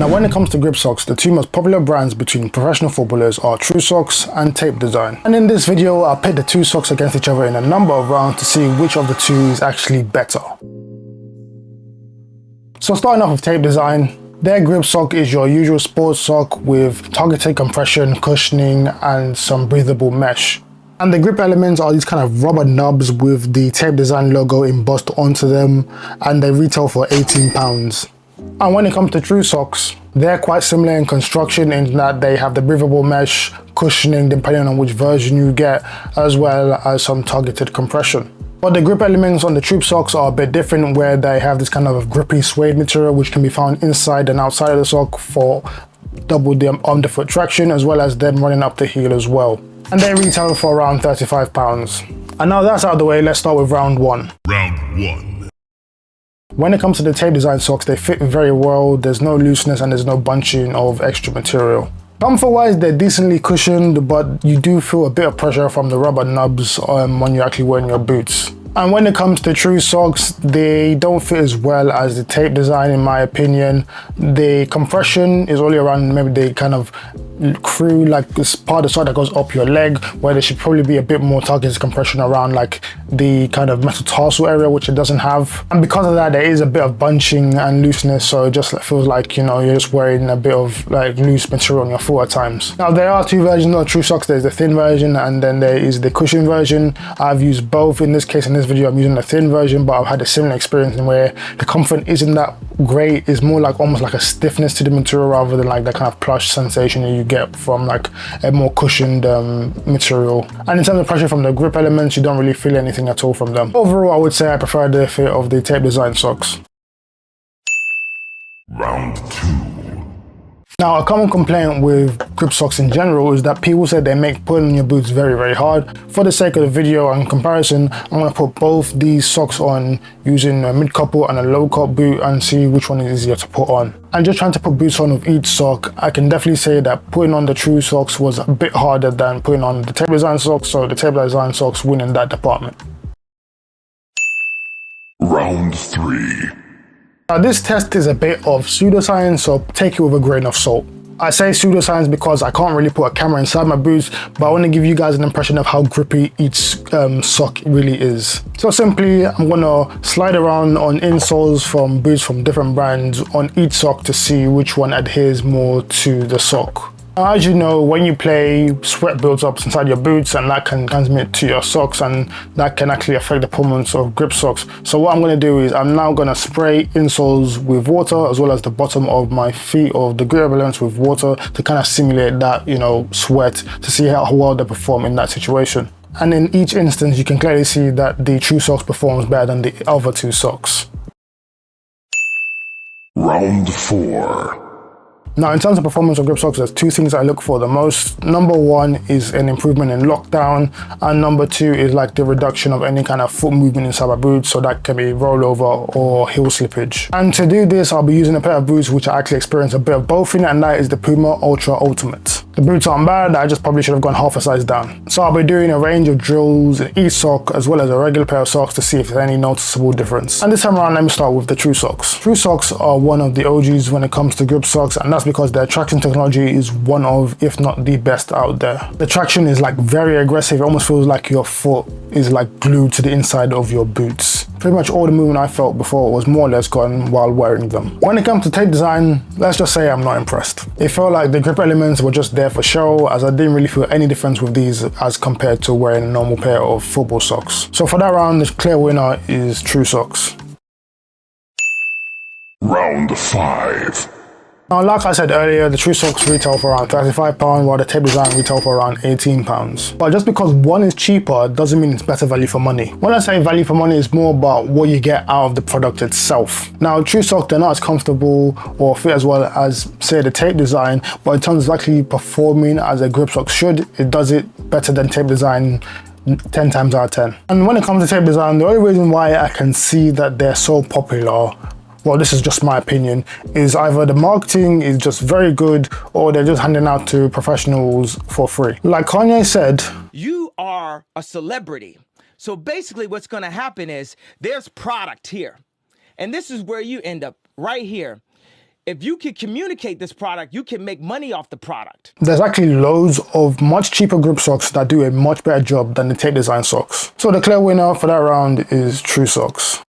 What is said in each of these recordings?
Now when it comes to grip socks, the two most popular brands between professional footballers are TruSox and TapeDesign. And in this video, I'll pit the two socks against each other in a number of rounds to see which of the two is actually better. So starting off with TapeDesign, their grip sock is your usual sports sock with targeted compression, cushioning, and some breathable mesh. And the grip elements are these kind of rubber nubs with the TapeDesign logo embossed onto them, and they retail for £18. And when it comes to TruSox, they're quite similar in construction in that they have the breathable mesh, cushioning depending on which version you get, as well as some targeted compression. But the grip elements on the TruSox are a bit different, where they have this kind of grippy suede material which can be found inside and outside of the sock for double the underfoot traction, as well as them running up the heel as well. And they retail for around £35. And now that's out of the way, let's start with round one. Round one. When it comes to the TapeDesign socks, they fit very well, there's no looseness and there's no bunching of extra material. Comfort wise, they're decently cushioned, but you do feel a bit of pressure from the rubber nubs when you're actually wearing your boots. And when it comes to TruSox, they don't fit as well as the TapeDesign in my opinion. The compression is only around maybe the kind of crew, like this part of the sock that goes up your leg, where there should probably be a bit more targeted compression around like the kind of metatarsal area, which it doesn't have. And because of that, there is a bit of bunching and looseness, so it just feels like, you know, you're just wearing a bit of like loose material on your foot at times. Now there are two versions of TruSox. There's the thin version and then there is the cushion version. I've used both. In this case, in this video, I'm using the thin version, but I've had a similar experience in where the comfort isn't that great. It's more like almost like a stiffness to the material rather than like the kind of plush sensation that you get from like a more cushioned material. And in terms of pressure from the grip elements, you don't really feel anything at all from them. Overall, I would say I prefer the fit of the TapeDesign socks. Round two. Now, a common complaint with grip socks in general is that people say they make putting on your boots very, very hard. For the sake of the video and comparison, I'm going to put both these socks on using a mid-couple and a low-cut boot and see which one is easier to put on. And just trying to put boots on with each sock, I can definitely say that putting on the TruSox was a bit harder than putting on the TapeDesign socks, so the TapeDesign socks win in that department. Round three. Now this test is a bit of pseudoscience, so take it with a grain of salt. I say pseudoscience because I can't really put a camera inside my boots, but I want to give you guys an impression of how grippy each sock really is. So simply, I'm going to slide around on insoles from boots from different brands on each sock to see which one adheres more to the sock. Now, as you know, when you play, sweat builds up inside your boots and that can transmit to your socks, and that can actually affect the performance of grip socks. So what I'm going to do is I'm now going to spray insoles with water, as well as the bottom of my feet or the grip elements with water to kind of simulate that, you know, sweat, to see how well they perform in that situation. And in each instance, you can clearly see that the TruSox performs better than the other two socks. Round four. Now, in terms of performance of grip socks, there's two things I look for the most. Number one is an improvement in lockdown, and number two is like the reduction of any kind of foot movement inside my boots, so that can be rollover or heel slippage. And to do this, I'll be using a pair of boots which I actually experience a bit of both in, and that is the Puma Ultra Ultimate. The boots aren't bad, I just probably should have gone half a size down. So I'll be doing a range of drills in each sock, as well as a regular pair of socks, to see if there's any noticeable difference. And this time around, let me start with the TruSox. TruSox are one of the OGs when it comes to grip socks, and that's because their traction technology is one of, if not the best out there. The traction is like very aggressive. It almost feels like your foot is like glued to the inside of your boots. Pretty much all the movement I felt before was more or less gone while wearing them. When it comes to TapeDesign, let's just say I'm not impressed. It felt like the grip elements were just there for show, as I didn't really feel any difference with these as compared to wearing a normal pair of football socks. So for that round, the clear winner is TruSox. Round five. Now, like I said earlier, the TruSox retail for around £35, while the TapeDesign retail for around £18. But just because one is cheaper doesn't mean it's better value for money. When I say value for money, it's more about what you get out of the product itself. Now, TruSox, they're not as comfortable or fit as well as, say, the TapeDesign, but in terms of actually performing as a grip sock should, it does it better than TapeDesign 10 times out of 10. And when it comes to TapeDesign, the only reason why I can see that they're so popular, well, this is just my opinion, is either the marketing is just very good or they're just handing out to professionals for free. Like Kanye said, you are a celebrity. So basically what's going to happen is there's product here. And this is where you end up right here. If you can communicate this product, you can make money off the product. There's actually loads of much cheaper grip socks that do a much better job than the TapeDesign socks. So the clear winner for that round is TruSox.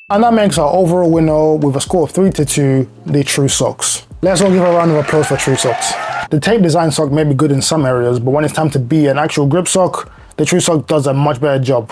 And that makes our overall winner with a score of 3-2, the TruSox. Let's all give a round of applause for TruSox. The TapeDesign sock may be good in some areas, but when it's time to be an actual grip sock, the TruSox does a much better job.